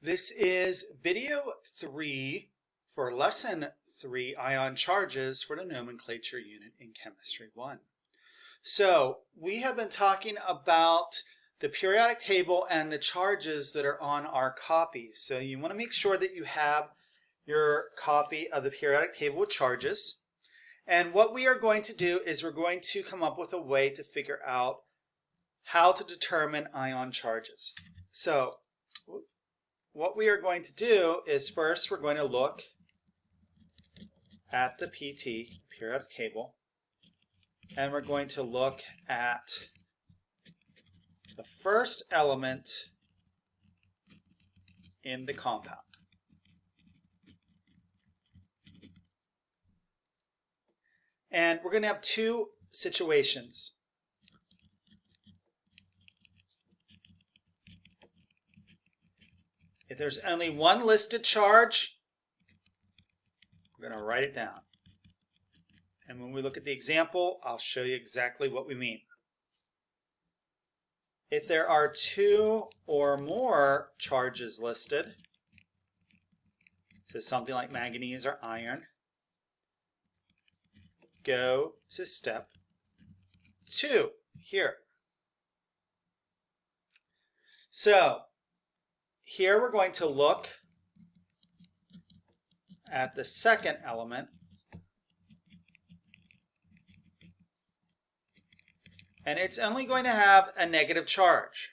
This is video 3 for lesson 3, ion charges, for the nomenclature unit in Chemistry 1. So we have been talking about the periodic table and the charges that are on our copy. So you want to make sure that you have your copy of the periodic table with charges. And what we are going to do is we're going to come up with a way to figure out how to determine ion charges. So what we are going to do is first we're going to look at the PT, periodic table, and we're going to look at the first element in the compound. And we're going to have two situations. If there's only one listed charge, we're going to write it down. And when we look at the example, I'll show you exactly what we mean. If there are two or more charges listed, so something like manganese or iron, go to step 2 here. So here we're going to look at the second element, and it's only going to have a negative charge.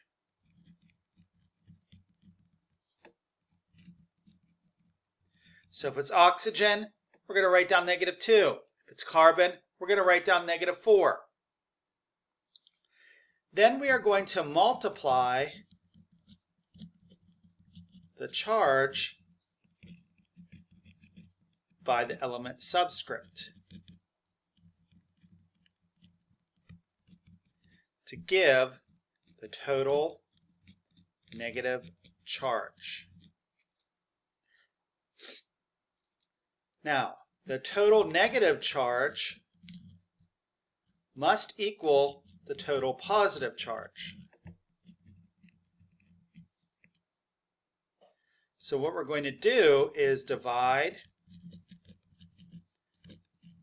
So if it's oxygen, we're going to write down -2. If it's carbon, we're going to write down -4. Then we are going to multiply the charge by the element subscript to give the total negative charge. Now, the total negative charge must equal the total positive charge. So what we're going to do is divide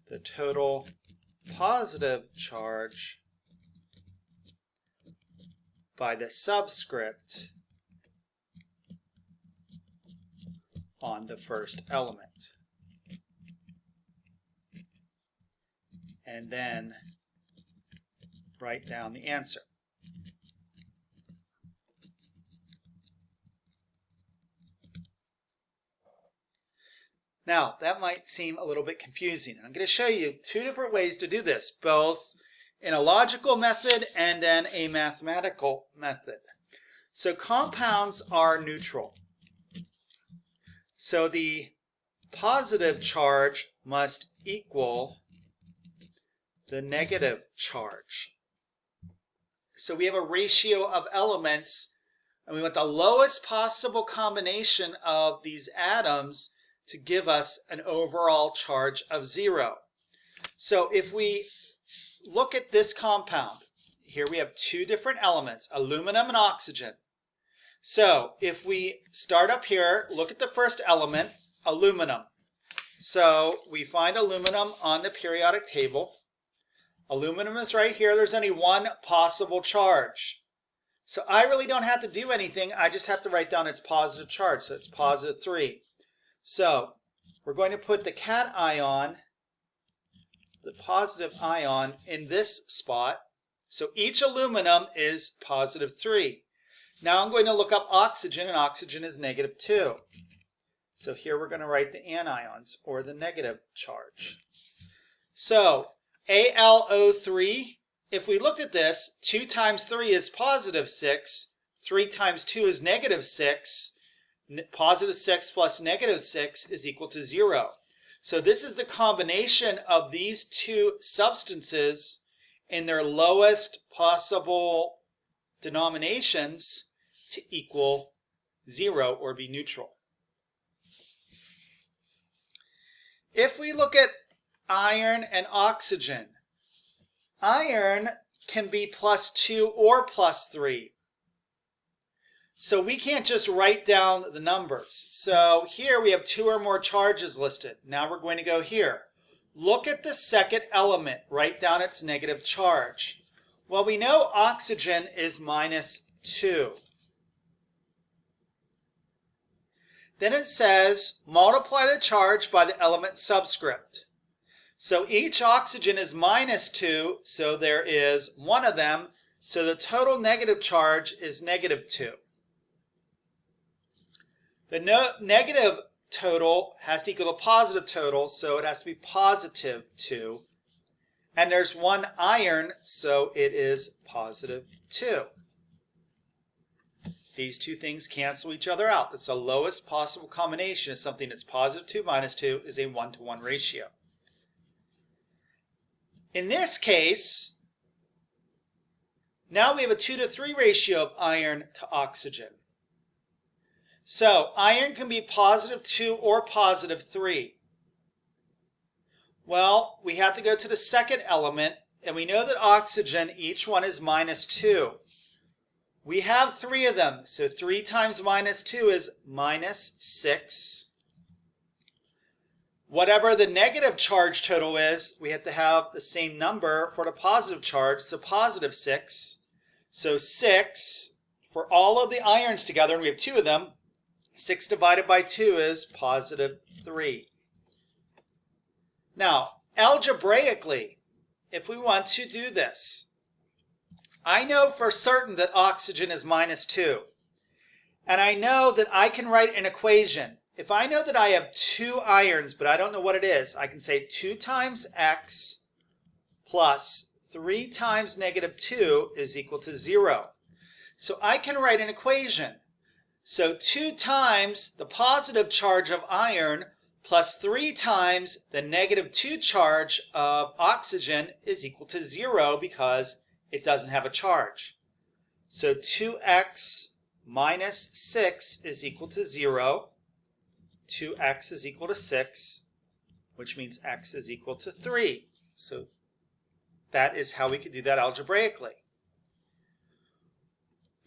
the total positive charge by the subscript on the first element. And then write down the answer. Now, that might seem a little bit confusing. I'm going to show you two different ways to do this, both in a logical method and then a mathematical method. So compounds are neutral. So the positive charge must equal the negative charge. So we have a ratio of elements, and we want the lowest possible combination of these atoms to give us an overall charge of 0. So if we look at this compound, here we have two different elements, aluminum and oxygen. So if we start up here, look at the first element, aluminum. So we find aluminum on the periodic table. Aluminum is right here. There's only one possible charge. So I really don't have to do anything. I just have to write down its positive charge. So it's +3. So we're going to put the cation, the positive ion, in this spot. So each aluminum is +3. Now I'm going to look up oxygen, and oxygen is -2. So here we're going to write the anions, or the negative charge. So AlO3, if we looked at this, 2 times 3 is +6, 3 times 2 is -6, +6 plus -6 is equal to 0. So this is the combination of these two substances in their lowest possible denominations to equal 0 or be neutral. If we look at iron and oxygen, iron can be +2 or +3. So we can't just write down the numbers. So here we have 2 or more charges listed. Now we're going to go here. Look at the second element. Write down its negative charge. Well, we know oxygen is -2. Then it says multiply the charge by the element subscript. So each oxygen is -2, so there is 1 of them. So the total negative charge is -2. The negative total has to equal the positive total, so it has to be +2. And there's 1 iron, so it is +2. These two things cancel each other out. That's the lowest possible combination of something that's +2 -2 is a 1-to-1 ratio. In this case, now we have a 2-to-3 ratio of iron to oxygen. So iron can be +2 or +3. Well, we have to go to the second element, and we know that oxygen, each one is -2. We have 3 of them, so 3 times -2 is -6. Whatever the negative charge total is, we have to have the same number for the positive charge, so +6. So 6, for all of the irons together, and we have 2 of them, 6 divided by 2 is +3. Now, algebraically, if we want to do this, I know for certain that oxygen is -2. And I know that I can write an equation. If I know that I have 2 irons, but I don't know what it is, I can say 2 times x plus 3 times -2 is equal to 0. So I can write an equation. So 2 times the positive charge of iron plus 3 times the -2 charge of oxygen is equal to 0 because it doesn't have a charge. So 2x minus 6 is equal to 0. 2x is equal to 6, which means x is equal to 3. So that is how we could do that algebraically.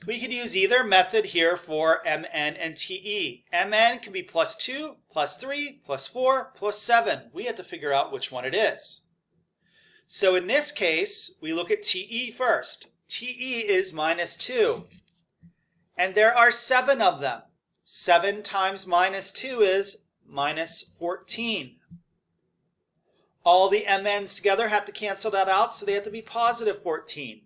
We could use either method here for Mn and Te. Mn can be +2, +3, +4, +7. We have to figure out which one it is. So in this case, we look at Te first. Te is -2. And there are 7 of them. 7 times -2 is -14. All the Mn's together have to cancel that out, so they have to be +14.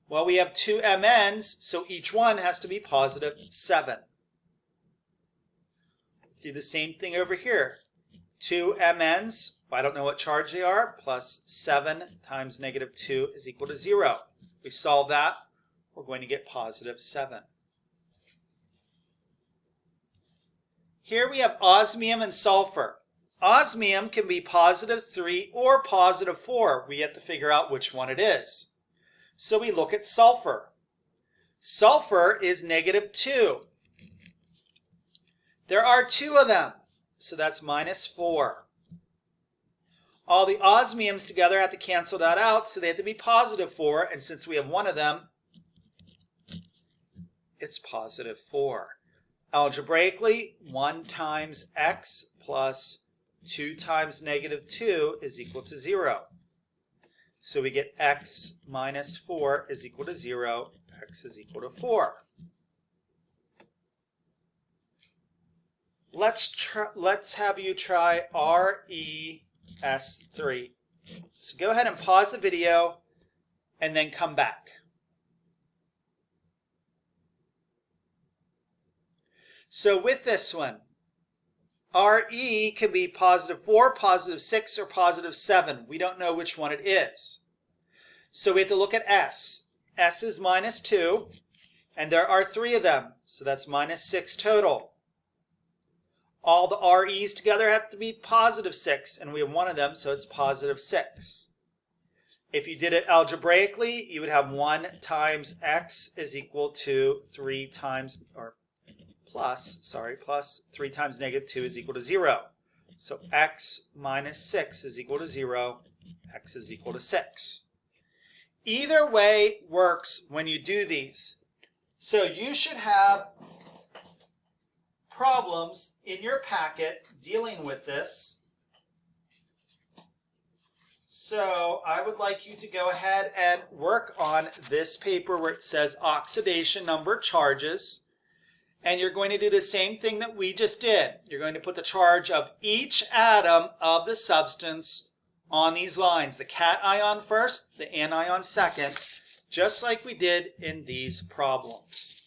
Well, we have 2 Mn's, so each one has to be +7. Do the same thing over here. 2 Mn's, I don't know what charge they are, plus 7 times -2 is equal to 0. We solve that, we're going to get +7. Here we have osmium and sulfur. Osmium can be +3 or +4. We have to figure out which one it is. So we look at sulfur. Sulfur is -2. There are 2 of them, so that's -4. All the osmiums together have to cancel that out, so they have to be +4, and since we have 1 of them, it's +4. Algebraically, 1 times x plus 2 times -2 is equal to 0. So we get x minus 4 is equal to 0, x is equal to 4. Let's have you try RES3. So go ahead and pause the video and then come back. So with this one, Re can be +4, +6, or +7. We don't know which one it is. So we have to look at S. S is -2, and there are 3 of them, so that's -6 total. All the Re's together have to be +6, and we have 1 of them, so it's +6. If you did it algebraically, you would have 1 times x is equal to 3 times, or plus 3 times -2 is equal to 0. So x minus 6 is equal to 0, x is equal to 6. Either way works when you do these. So you should have problems in your packet dealing with this. So I would like you to go ahead and work on this paper where it says oxidation number charges. And you're going to do the same thing that we just did. You're going to put the charge of each atom of the substance on these lines. The cation first, the anion second, just like we did in these problems.